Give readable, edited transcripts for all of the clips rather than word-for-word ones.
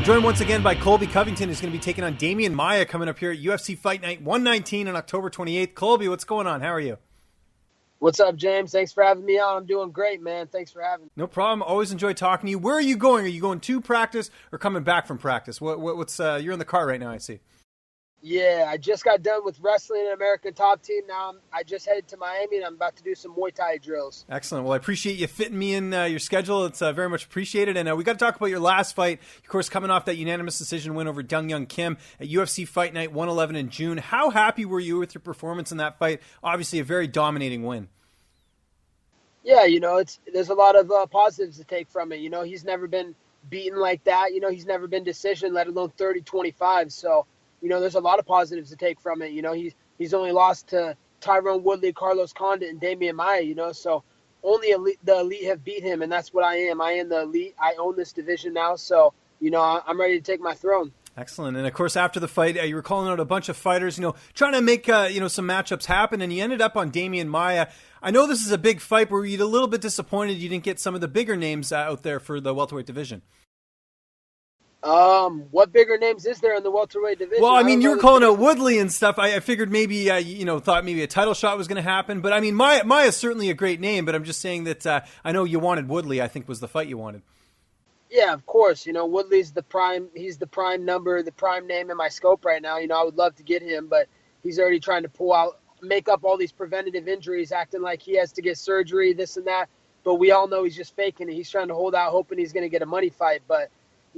joined once again by Colby Covington, who's going to be taking on Demian Maia coming up here at UFC Fight Night 119 on October 28th. Colby, what's going on? How are you? What's up, James? Thanks for having me on. I'm doing great, man. Thanks for having me. No problem. Always enjoy talking to you. Where are you going? Are you going to practice or coming back from practice? What's you're in the car right now, I see. Yeah, I just got done with wrestling in American Top Team. Now I just headed to Miami, and I'm about to do some Muay Thai drills. Excellent. Well, I appreciate you fitting me in your schedule. It's very much appreciated. And we got to talk about your last fight. Of course, coming off that unanimous decision win over Dong Young Kim at UFC Fight Night 111 in June. How happy were you with your performance in that fight? Obviously, a very dominating win. Yeah, there's a lot of positives to take from it. He's never been beaten like that. He's never been decision, let alone 30-25. So, there's a lot of positives to take from it. He's only lost to Tyron Woodley, Carlos Condit, and Demian Maia, so only the elite have beat him, and that's what I am. I am the elite. I own this division now, so, I'm ready to take my throne. Excellent. And, of course, after the fight, you were calling out a bunch of fighters, trying to make, some matchups happen, and you ended up on Demian Maia. I know this is a big fight, but were you a little bit disappointed you didn't get some of the bigger names out there for the welterweight division? What bigger names is there in the welterweight division? Well, I mean, you were calling out Woodley and stuff. I figured maybe, thought maybe a title shot was going to happen. But, I mean, Maia's certainly a great name, but I'm just saying that I know you wanted Woodley, I think was the fight you wanted. Yeah, of course. Woodley's he's the prime number, the prime name in my scope right now. I would love to get him, but he's already trying to make up all these preventative injuries, acting like he has to get surgery, this and that. But we all know he's just faking it. He's trying to hold out, hoping he's going to get a money fight. But,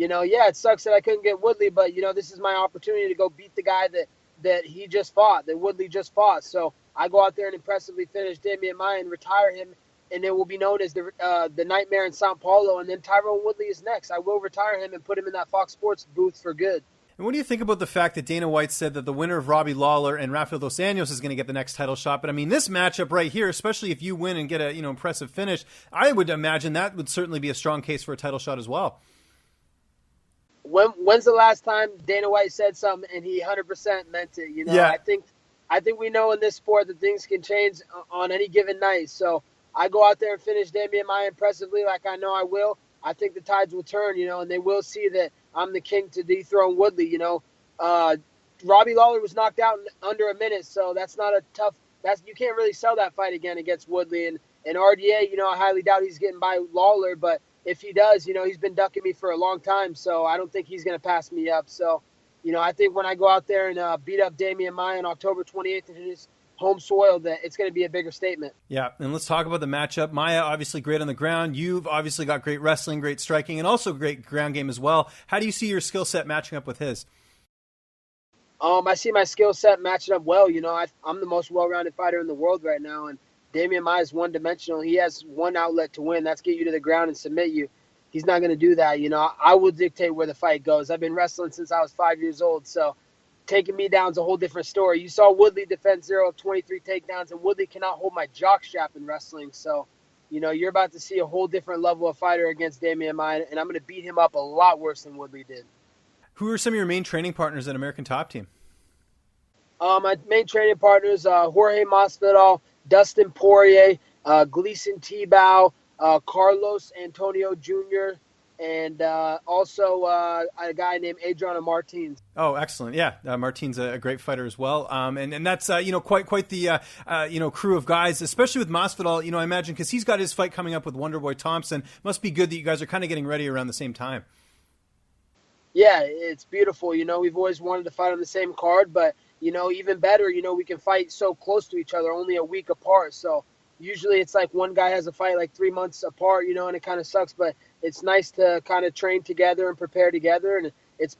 it sucks that I couldn't get Woodley, but, this is my opportunity to go beat the guy that he just fought, that Woodley just fought. So I go out there and impressively finish Demian Maia and retire him, and it will be known as the Nightmare in Sao Paulo. And then Tyron Woodley is next. I will retire him and put him in that Fox Sports booth for good. And what do you think about the fact that Dana White said that the winner of Robbie Lawler and Rafael Dos Anjos is going to get the next title shot? But I mean, this matchup right here, especially if you win and get a impressive finish, I would imagine that would certainly be a strong case for a title shot as well. When's the last time Dana White said something and he 100% meant it? Yeah. I think we know in this sport that things can change on any given night. So I go out there and finish Demian Maia impressively, like I know I will. I think the tides will turn, and they will see that I'm the king to dethrone Woodley. Robbie Lawler was knocked out in under a minute, so that's not a tough. You can't really sell that fight again against Woodley and RDA. I highly doubt he's getting by Lawler, but if he does, he's been ducking me for a long time, so I don't think he's going to pass me up. So, I think when I go out there and beat up Demian Maia on October 28th in his home soil, that it's going to be a bigger statement. Yeah, and let's talk about the matchup. Maia, obviously great on the ground. You've obviously got great wrestling, great striking, and also great ground game as well. How do you see your skill set matching up with his? I see my skill set matching up well. I'm the most well-rounded fighter in the world right now, and Demian Maia is one-dimensional. He has one outlet to win. That's get you to the ground and submit you. He's not going to do that. I will dictate where the fight goes. I've been wrestling since I was 5 years old, so taking me down is a whole different story. You saw Woodley defend 0 of 23 takedowns, and Woodley cannot hold my jock strap in wrestling. So, you're about to see a whole different level of fighter against Demian Maia, and I'm going to beat him up a lot worse than Woodley did. Who are some of your main training partners at American Top Team? My main training partners, Jorge Masvidal, Dustin Poirier, Gleason Tebow, Carlos Antonio Jr., and also a guy named Adriano Martins. Oh, excellent! Yeah, Martins a great fighter as well. And that's quite the crew of guys, especially with Masvidal. I imagine because he's got his fight coming up with Wonderboy Thompson. Must be good that you guys are kind of getting ready around the same time. Yeah, it's beautiful. We've always wanted to fight on the same card, but even better, we can fight so close to each other, only a week apart. So usually it's like one guy has a fight like 3 months apart, and it kind of sucks, but it's nice to kind of train together and prepare together. And it's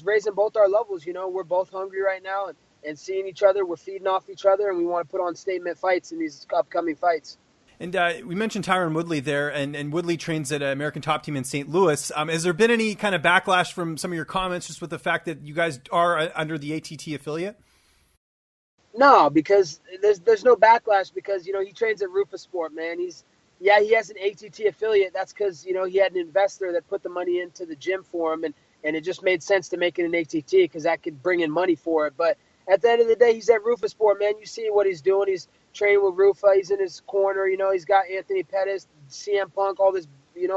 raising both our levels. We're both hungry right now and seeing each other. We're feeding off each other, and we want to put on statement fights in these upcoming fights. And we mentioned Tyron Woodley there, and Woodley trains at American Top Team in St. Louis. Has there been any kind of backlash from some of your comments just with the fact that you guys are under the ATT affiliate? No, because there's no backlash because, he trains at Rufus Sport, man. He has an ATT affiliate. That's because, he had an investor that put the money into the gym for him, and it just made sense to make it an ATT because that could bring in money for it. But at the end of the day, he's at Rufus Sport, man. You see what he's doing. He's training with Rufa. He's in his corner. He's got Anthony Pettis, CM Punk, all this,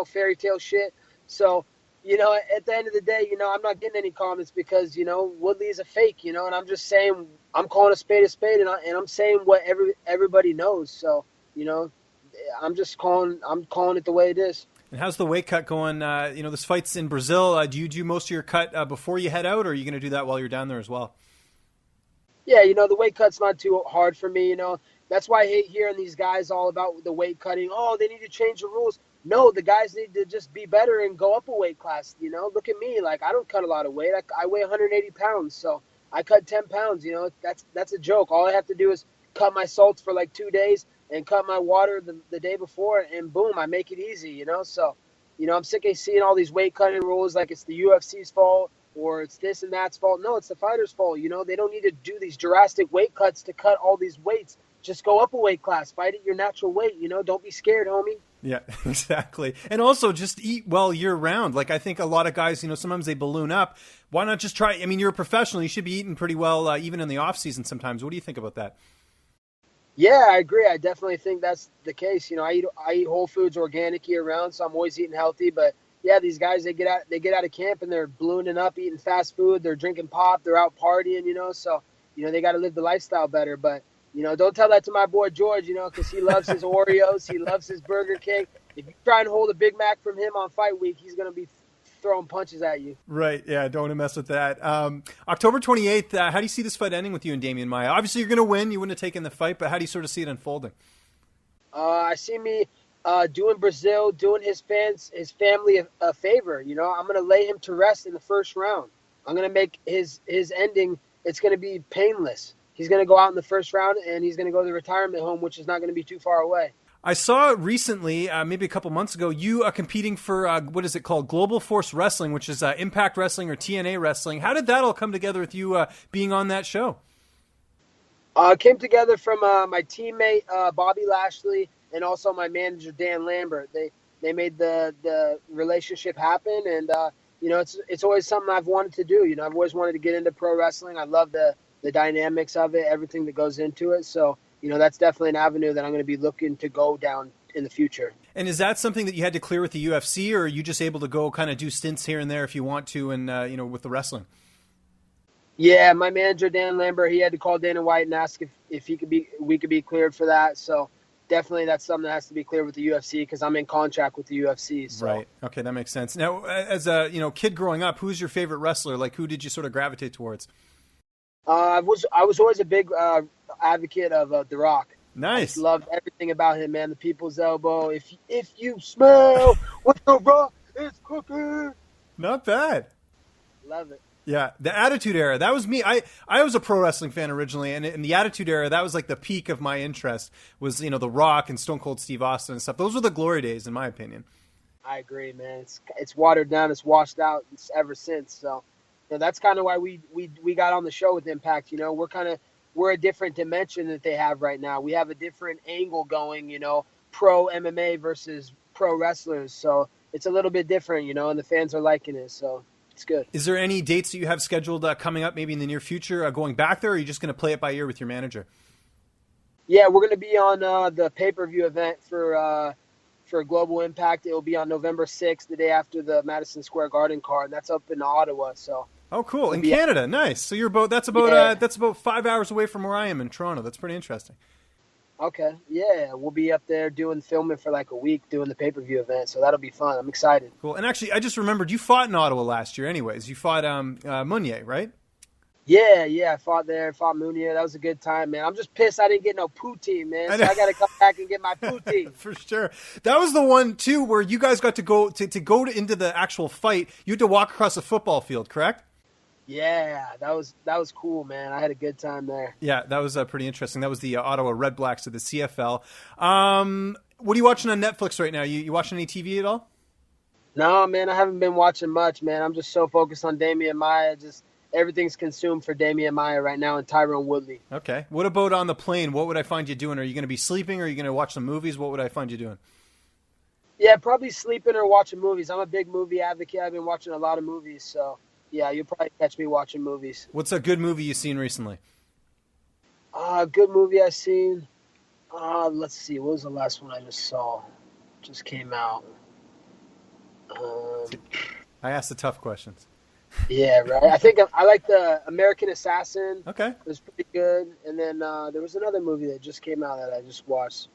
fairy tale shit. So at the end of the day, I'm not getting any comments because, Woodley is a fake, and I'm just saying, I'm calling a spade, and I'm saying what everybody knows. So, I'm calling it the way it is. And how's the weight cut going? This fight's in Brazil. Do you do most of your cut before you head out, or are you going to do that while you're down there as well? Yeah, the weight cut's not too hard for me, That's why I hate hearing these guys all about the weight cutting. Oh, they need to change the rules. No, the guys need to just be better and go up a weight class. Look at me. Like, I don't cut a lot of weight. I weigh 180 pounds, so I cut 10 pounds. That's a joke. All I have to do is cut my salts for like 2 days and cut my water the day before, and boom, I make it easy, So, I'm sick of seeing all these weight cutting rules like it's the UFC's fault or it's this and that's fault. No, it's the fighter's fault. They don't need to do these drastic weight cuts to cut all these weights. Just go up a weight class, fight at your natural weight. Don't be scared, homie. Yeah, exactly. And also just eat well year round. Like, I think a lot of guys, sometimes they balloon up. Why not just try? I mean, you're a professional. You should be eating pretty well, even in the off season sometimes. What do you think about that? Yeah, I agree. I definitely think that's the case. I eat whole foods, organic year round, so I'm always eating healthy. But yeah, these guys, they get out of camp and they're ballooning up, eating fast food. They're drinking pop. They're out partying. So they got to live the lifestyle better. But don't tell that to my boy George, because he loves his Oreos. He loves his Burger King. If you try and hold a Big Mac from him on fight week, he's going to be throwing punches at you. Right. Yeah. Don't want to mess with that. October 28th, how do you see this fight ending with you and Demian Maia? Obviously, you're going to win. You wouldn't have taken the fight, but how do you sort of see it unfolding? I see me doing Brazil, doing his family a favor. I'm going to lay him to rest in the first round. I'm going to make his ending, it's going to be painless. He's going to go out in the first round, and he's going to go to the retirement home, which is not going to be too far away. I saw recently, maybe a couple months ago, you competing for, what is it called, Global Force Wrestling, which is Impact Wrestling or TNA Wrestling. How did that all come together with you being on that show? It came together from my teammate, Bobby Lashley, and also my manager, Dan Lambert. They made the relationship happen, and, it's always something I've wanted to do. I've always wanted to get into pro wrestling. I love the dynamics of it, everything that goes into it. So, that's definitely an avenue that I'm going to be looking to go down in the future. And is that something that you had to clear with the UFC, or are you just able to go kind of do stints here and there if you want to, and, with the wrestling? Yeah, my manager, Dan Lambert, he had to call Dana White and ask if we could be cleared for that. So definitely that's something that has to be cleared with the UFC because I'm in contract with the UFC. So. Right. Okay, that makes sense. Now, as a kid growing up, who's your favorite wrestler? Like, who did you sort of gravitate towards? I was always a big advocate of The Rock. Nice. I just loved everything about him, man. The people's elbow. If you smell what The Rock is cooking. Not bad. Love it. Yeah, the Attitude Era. That was me. I was a pro wrestling fan originally, and in the Attitude Era, that was like the peak of my interest. Was The Rock and Stone Cold Steve Austin and stuff. Those were the glory days, in my opinion. I agree, man. It's watered down. It's washed out ever since. So. That's kind of why we got on the show with Impact. We're a different dimension that they have right now. We have a different angle going, pro MMA versus pro wrestlers. So it's a little bit different, and the fans are liking it. So it's good. Is there any dates that you have scheduled coming up maybe in the near future going back there, or are you just going to play it by ear with your manager? Yeah, we're going to be on the pay-per-view event for Global Impact. It will be on November 6th, the day after the Madison Square Garden card. That's up in Ottawa, so. Oh, cool. In Canada. Nice. So you're that's about 5 hours away from where I am in Toronto. That's pretty interesting. Okay. Yeah. We'll be up there doing filming for like a week doing the pay-per-view event. So that'll be fun. I'm excited. Cool. And actually, I just remembered you fought in Ottawa last year anyways. You fought Meunier, right? Yeah. I fought there. Fought Meunier. That was a good time, man. I'm just pissed I didn't get no poutine, man. So I got to come back and get my poutine. For sure. That was the one, too, where you guys got to go into the actual fight. You had to walk across a football field, correct? Yeah, that was cool, man. I had a good time there. Yeah, that was pretty interesting. That was the Ottawa Red Blacks of the CFL. What are you watching on Netflix right now? You watching any TV at all? No, man, I haven't been watching much, man. I'm just so focused on Demian Maia. Just everything's consumed for Demian Maia right now and Tyron Woodley. Okay. What about on the plane? What would I find you doing? Are you going to be sleeping? Or are you going to watch some movies? What would I find you doing? Yeah, probably sleeping or watching movies. I'm a big movie advocate. I've been watching a lot of movies, so... Yeah, you'll probably catch me watching movies. What's a good movie you've seen recently? A good movie I've seen. Let's see. What was the last one I just saw? Just came out. I asked the tough questions. Yeah, right. I think I like the American Assassin. Okay. It was pretty good. And then there was another movie that just came out that I just watched.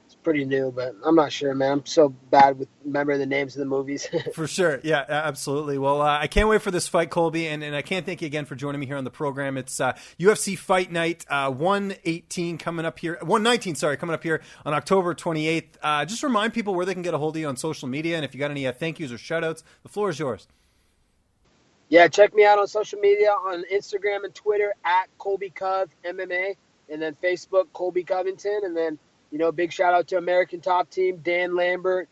It's pretty new, but I'm not sure, man. I'm so bad with remembering the names of the movies. For sure. Yeah, absolutely. Well, I can't wait for this fight, Colby, and I can't thank you again for joining me here on the program. It's UFC Fight Night 119 coming up here, 119, sorry, coming up here on October 28th. Just remind people where they can get a hold of you on social media, and if you got any thank yous or shout outs, the floor is yours. Yeah, check me out on social media on Instagram and Twitter at Colby Cov MMA, and then Facebook Colby Covington, and then big shout out to American Top Team, Dan Lambert,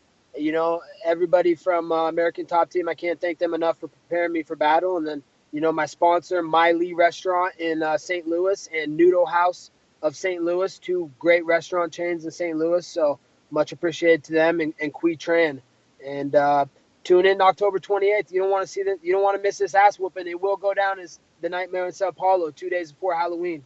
everybody from American Top Team. I can't thank them enough for preparing me for battle, and then my sponsor My Lee Restaurant in St. Louis and Noodle House of St. Louis, two great restaurant chains in St. Louis. So much appreciated to them and Qui Tran, and tune in October 28th. You don't want to see that. You don't want to miss this ass whooping. It will go down as the Nightmare in Sao Paulo 2 days before Halloween.